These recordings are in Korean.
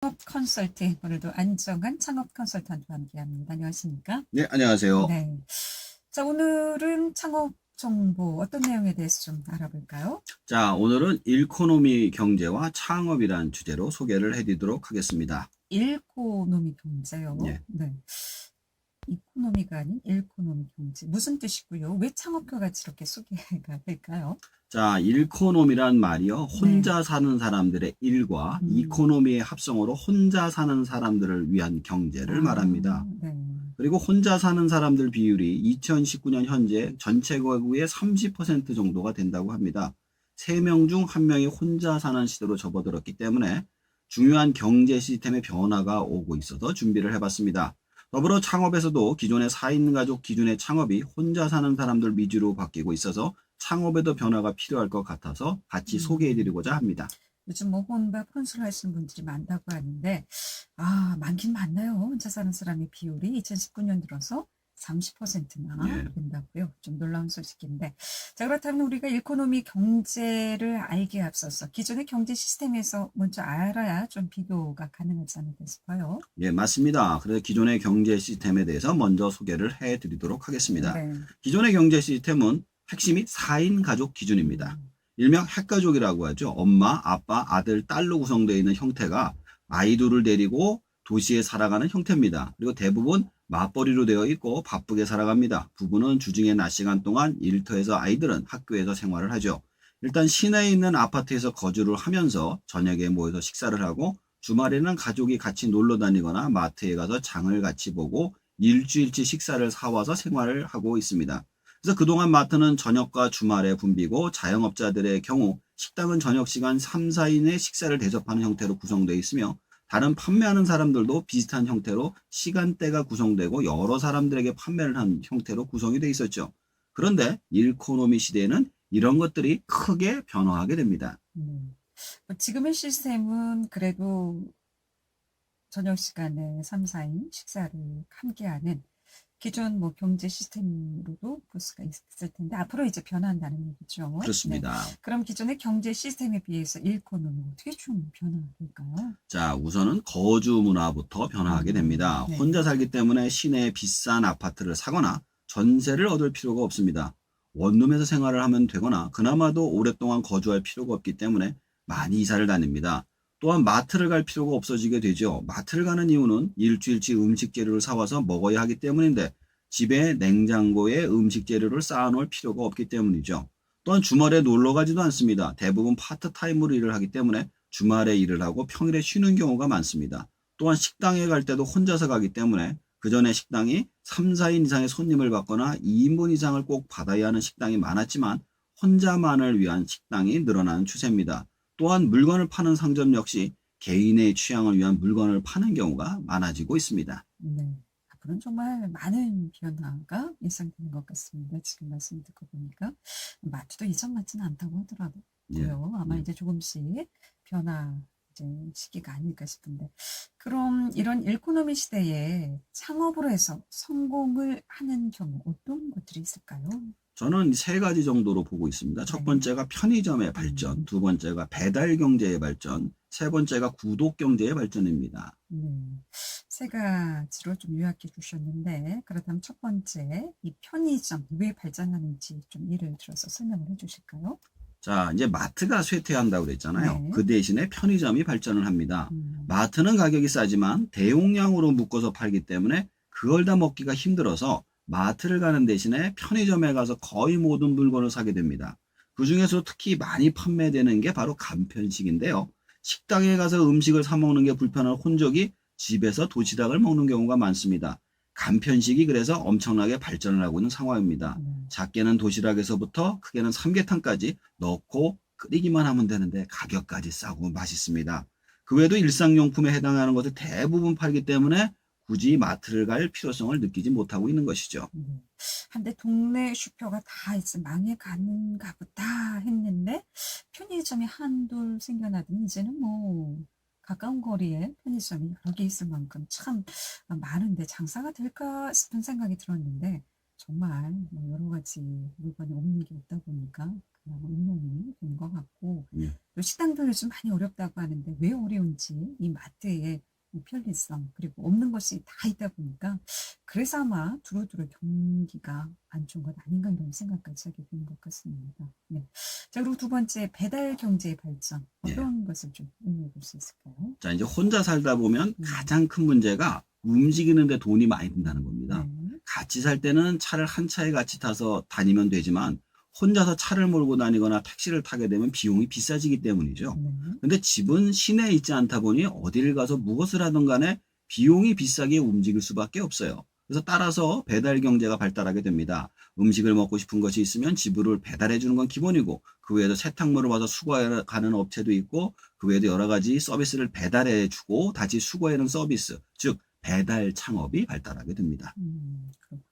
창업 컨설팅, 오늘도 안정한 창업 컨설턴트와 함께합니다. 안녕하십니까? 네, 안녕하세요. 네. 자, 오늘은 창업 정보 어떤 내용에 대해서 좀 알아볼까요? 자, 오늘은 일코노미 경제와 창업이란 주제로 소개를 해드리도록 하겠습니다. 일코노미 경제요. 예. 네. 이코노미가 아닌 일코노미 경제. 무슨 뜻이고요? 왜 창업과 같이 이렇게 소개가 될까요? 자, 일코노미란 말이요. 네. 혼자 사는 사람들의 일과 이코노미의 합성어로 혼자 사는 사람들을 위한 경제를 말합니다. 네. 그리고 혼자 사는 사람들 비율이 2019년 현재 전체 가구의 30% 정도가 된다고 합니다. 3명 중 1명이 혼자 사는 시대로 접어들었기 때문에 중요한 경제 시스템의 변화가 오고 있어서 준비를 해봤습니다. 더불어 창업에서도 기존의 4인 가족 기준의 창업이 혼자 사는 사람들 위주로 바뀌고 있어서 창업에도 변화가 필요할 것 같아서 같이 소개해드리고자 합니다. 요즘 뭐 혼밥, 혼술 하시는 분들이 많다고 하는데, 많긴 많나요? 혼자 사는 사람의 비율이 2019년 들어서 30%나 예. 된다고요. 좀 놀라운 소식인데. 자, 그렇다면 우리가 이코노미 경제를 알기에 앞서서 기존의 경제 시스템에서 먼저 알아야 좀 비교가 가능하지 않을까 싶어요. 예, 맞습니다. 그래서 기존의 경제 시스템에 대해서 먼저 소개를 해드리도록 하겠습니다. 네. 기존의 경제 시스템은 핵심이 4인 가족 기준입니다. 일명 핵가족이라고 하죠. 엄마, 아빠, 아들, 딸로 구성되어 있는 형태가 아이들을 데리고 도시에 살아가는 형태입니다. 그리고 대부분 맞벌이로 되어 있고 바쁘게 살아갑니다. 부부는 주중에 낮 시간 동안 일터에서 아이들은 학교에서 생활을 하죠. 일단 시내에 있는 아파트에서 거주를 하면서 저녁에 모여서 식사를 하고 주말에는 가족이 같이 놀러 다니거나 마트에 가서 장을 같이 보고 일주일치 식사를 사와서 생활을 하고 있습니다. 그래서 그동안 마트는 저녁과 주말에 붐비고 자영업자들의 경우 식당은 저녁 시간 3, 4인의 식사를 대접하는 형태로 구성되어 있으며 다른 판매하는 사람들도 비슷한 형태로 시간대가 구성되고 여러 사람들에게 판매를 한 형태로 구성이 되어 있었죠. 그런데 일코노미 시대에는 이런 것들이 크게 변화하게 됩니다. 뭐 지금의 시스템은 그래도 저녁 시간에 3, 4인 식사를 함께하는 기존 뭐 경제 시스템으로도 볼 수가 있을 텐데 앞으로 이제 변화한다는 얘기죠. 네. 그렇습니다. 그럼 기존의 경제 시스템에 비해서 일코노미 어떻게 좀 변화될까요? 자, 우선은 거주 문화부터 변화하게 됩니다. 네. 혼자 살기 때문에 시내에 비싼 아파트를 사거나 전세를 얻을 필요가 없습니다. 원룸에서 생활을 하면 되거나 그나마도 오랫동안 거주할 필요가 없기 때문에 많이 이사를 다닙니다. 또한 마트를 갈 필요가 없어지게 되죠. 마트를 가는 이유는 일주일치 음식 재료를 사와서 먹어야 하기 때문인데 집에 냉장고에 음식 재료를 쌓아놓을 필요가 없기 때문이죠. 또한 주말에 놀러 가지도 않습니다. 대부분 파트타임으로 일을 하기 때문에 주말에 일을 하고 평일에 쉬는 경우가 많습니다. 또한 식당에 갈 때도 혼자서 가기 때문에 그 전에 식당이 3, 4인 이상의 손님을 받거나 2인분 이상을 꼭 받아야 하는 식당이 많았지만 혼자만을 위한 식당이 늘어나는 추세입니다. 또한 물건을 파는 상점 역시 개인의 취향을 위한 물건을 파는 경우가 많아지고 있습니다. 네. 앞으로는 정말 많은 변화가 예상되는 것 같습니다. 지금 말씀 듣고 보니까 마트도 이전 같지는 않다고 하더라고요. 예, 아마 예. 이제 조금씩 변화 이제 시기가 아닐까 싶은데 그럼 이런 일코노미 시대에 창업으로 해서 성공을 하는 경우 어떤 것들이 있을까요? 저는 3가지 정도로 보고 있습니다. 첫 네. 번째가 편의점의 발전, 두 번째가 배달 경제의 발전, 세 번째가 구독 경제의 발전입니다. 세 가지로 좀 요약해 주셨는데 그렇다면 첫 번째 이 편의점 왜 발전하는지 좀 예를 들어서 설명을 해 주실까요? 자, 이제 마트가 쇠퇴한다고 그랬잖아요. 네. 그 대신에 편의점이 발전을 합니다. 음. 마트는 가격이 싸지만 대용량으로 묶어서 팔기 때문에 그걸 다 먹기가 힘들어서 마트를 가는 대신에 편의점에 가서 거의 모든 물건을 사게 됩니다. 그 중에서 특히 많이 판매되는 게 바로 간편식인데요. 식당에 가서 음식을 사 먹는 게 불편한 혼족이 집에서 도시락을 먹는 경우가 많습니다. 간편식이 그래서 엄청나게 발전을 하고 있는 상황입니다. 작게는 도시락에서부터 크게는 삼계탕까지 넣고 끓이기만 하면 되는데 가격까지 싸고 맛있습니다. 그 외에도 일상용품에 해당하는 것을 대부분 팔기 때문에 굳이 마트를 갈 필요성을 느끼지 못하고 있는 것이죠. 한데 동네 슈퍼가 다 이제 망해가는가 보다 했는데 편의점이 한둘 생겨나더니 이제는 뭐 가까운 거리에 편의점이 여러 개 있을 만큼 참 많은데 장사가 될까 싶은 생각이 들었는데 정말 뭐 여러 가지 물건이 없는 게 없다 보니까 운영이 된 것 같고, 예. 또 식당도 요즘 많이 어렵다고 하는데 왜 어려운지 이 마트에 편리성 그리고 없는 것이 다 있다 보니까 그래서 아마 두루두루 경기가 안 좋은 것 아닌가 이런 생각까지 하게 되는 것 같습니다. 네. 자, 그리고 두 번째 배달 경제의 발전 예. 어떤 것을 좀 의미해 볼 수 있을까요? 자, 이제 혼자 살다 보면 가장 큰 문제가 움직이는데 돈이 많이 든다는 겁니다. 네. 같이 살 때는 차를 한 차에 같이 타서 다니면 되지만 혼자서 차를 몰고 다니거나 택시를 타게 되면 비용이 비싸지기 때문이죠. 네. 근데 집은 시내에 있지 않다 보니 어디를 가서 무엇을 하든 간에 비용이 비싸게 움직일 수밖에 없어요. 그래서 따라서 배달 경제가 발달하게 됩니다. 음식을 먹고 싶은 것이 있으면 집으로 배달해 주는 건 기본이고 그 외에도 세탁물을 와서 수거해 가는 업체도 있고 그 외에도 여러 가지 서비스를 배달해 주고 다시 수거하는 서비스, 즉 배달 창업이 발달하게 됩니다. 그렇군요.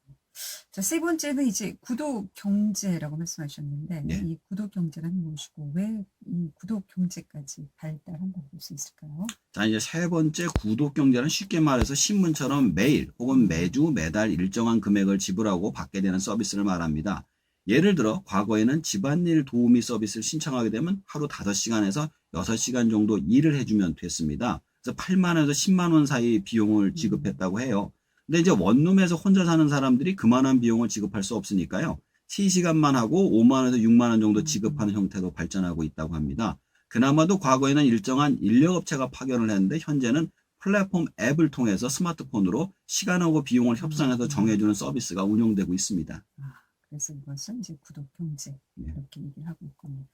자, 세 번째는 이제 구독 경제라고 말씀하셨는데 네. 이 구독 경제란 무엇이고 왜 이 구독 경제까지 발달한다고 볼 수 있을까요? 자, 이제 세 번째 구독 경제는 쉽게 말해서 신문처럼 매일 혹은 매주 매달 일정한 금액을 지불하고 받게 되는 서비스를 말합니다. 예를 들어 과거에는 집안일 도우미 서비스를 신청하게 되면 하루 5시간에서 6시간 정도 일을 해주면 됐습니다. 그래서 8만 원에서 10만 원 사이 비용을 지급했다고 해요. 근데 이제 원룸에서 혼자 사는 사람들이 그만한 비용을 지급할 수 없으니까요. 3시간만 하고 5만 원에서 6만 원 정도 지급하는 형태로 발전하고 있다고 합니다. 그나마도 과거에는 일정한 인력업체가 파견을 했는데 현재는 플랫폼 앱을 통해서 스마트폰으로 시간하고 비용을 협상해서 정해주는 서비스가 운영되고 있습니다. 그래서 이것은 이제 구독 경제 네. 이렇게 얘기를 하고 있군요.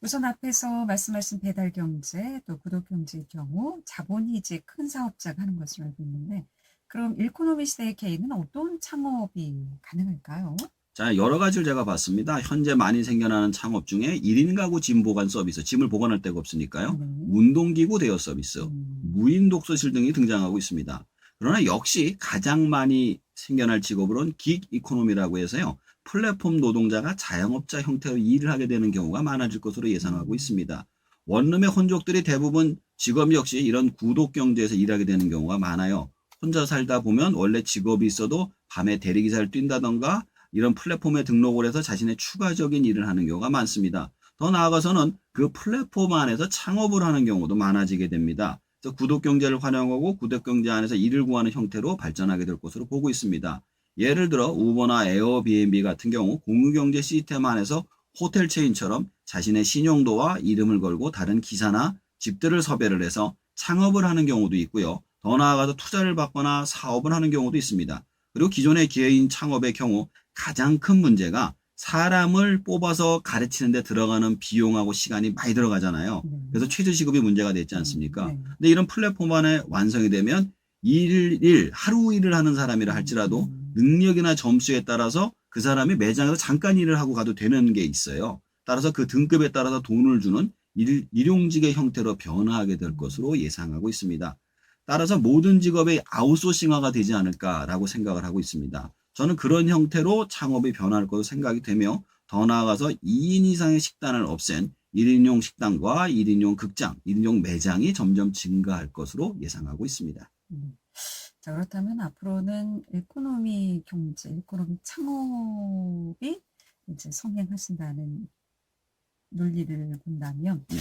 우선 앞에서 말씀하신 배달 경제 또 구독 경제의 경우 자본이 이제 큰 사업자가 하는 것을 알고 있는데 그럼 일코노미 시대의 개인은 어떤 창업이 가능할까요? 자, 여러 가지를 제가 봤습니다. 현재 많이 생겨나는 창업 중에 1인 가구 짐 보관 서비스, 짐을 보관할 데가 없으니까요. 네. 운동기구 대여 서비스, 무인 독서실 등이 등장하고 있습니다. 그러나 역시 가장 많이 생겨날 직업으로는 긱 이코노미라고 해서요. 플랫폼 노동자가 자영업자 형태로 일을 하게 되는 경우가 많아질 것으로 예상하고 있습니다. 원룸의 혼족들이 대부분 직업 역시 이런 구독 경제에서 일하게 되는 경우가 많아요. 혼자 살다 보면 원래 직업이 있어도 밤에 대리기사를 뛴다던가 이런 플랫폼에 등록을 해서 자신의 추가적인 일을 하는 경우가 많습니다. 더 나아가서는 그 플랫폼 안에서 창업을 하는 경우도 많아지게 됩니다. 그래서 구독 경제를 활용하고 구독 경제 안에서 일을 구하는 형태로 발전하게 될 것으로 보고 있습니다. 예를 들어 우버나 에어비앤비 같은 경우 공유경제 시스템 안에서 호텔 체인처럼 자신의 신용도와 이름을 걸고 다른 기사나 집들을 섭외를 해서 창업을 하는 경우도 있고요. 더 나아가서 투자를 받거나 사업을 하는 경우도 있습니다. 그리고 기존의 개인 창업의 경우 가장 큰 문제가 사람을 뽑아서 가르치는 데 들어가는 비용하고 시간이 많이 들어가잖아요. 그래서 최저시급이 문제가 됐지 않습니까? 네. 근데 이런 플랫폼 안에 완성이 되면 하루 일을 하는 사람이라 할지라도 능력이나 점수에 따라서 그 사람이 매장에서 잠깐 일을 하고 가도 되는 게 있어요. 따라서 그 등급에 따라서 돈을 주는 일용직의 형태로 변화하게 될 것으로 예상하고 있습니다. 따라서 모든 직업의 아웃소싱화가 되지 않을까라고 생각을 하고 있습니다. 저는 그런 형태로 창업이 변화할 것으로 생각이 되며 더 나아가서 2인 이상의 식단을 없앤 1인용 식당과 1인용 극장, 1인용 매장이 점점 증가할 것으로 예상하고 있습니다. 자, 그렇다면 앞으로는 일코노미 경제, 일코노미 창업이 이제 성행하신다는 논리를 본다면 네.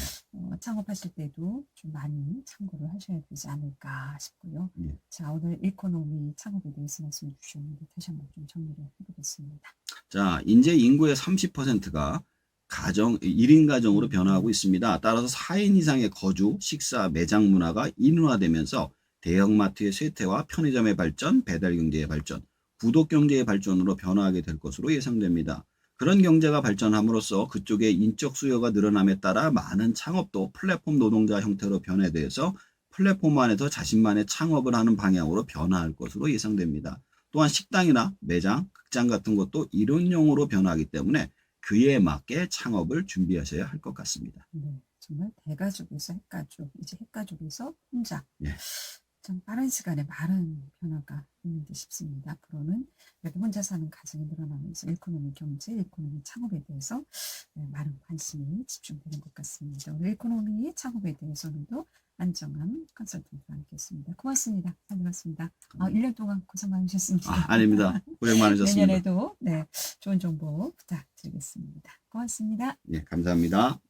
창업하실 때도 좀 많이 참고를 하셔야 되지 않을까 싶고요. 네. 자, 오늘 일코노미 창업에 대해서 말씀해 주셨는데 다시 한번 좀 정리를 해보겠습니다. 자, 인제 인구의 30%가 1인 가정으로 변화하고 있습니다. 따라서 4인 이상의 거주, 식사, 매장 문화가 인화되면서 대형마트의 쇠퇴와 편의점의 발전, 배달 경제의 발전, 구독 경제의 발전으로 변화하게 될 것으로 예상됩니다. 그런 경제가 발전함으로써 그쪽의 인적 수요가 늘어남에 따라 많은 창업도 플랫폼 노동자 형태로 변화돼서 플랫폼 안에서 자신만의 창업을 하는 방향으로 변화할 것으로 예상됩니다. 또한 식당이나 매장, 극장 같은 것도 이론용으로 변화하기 때문에 그에 맞게 창업을 준비하셔야 할 것 같습니다. 네, 정말 대가족에서 핵가족, 이제 핵가족에서 혼자. 예. 좀 빠른 시간에 많은 변화가 있는 듯 싶습니다. 앞으로는 그래도 혼자 사는 가정이 늘어나면서 일코노미 경제, 일코노미 창업에 대해서 많은 관심이 집중되는 것 같습니다. 오늘 일코노미 창업에 대해서는 또 안정환 컨설턴트와 함께했습니다. 고맙습니다. 잘 들었습니다. 1년 동안 고생 많으셨습니다. 아닙니다. 고생 많으셨습니다. 내년에도 좋은 정보 부탁드리겠습니다. 고맙습니다. 예, 감사합니다.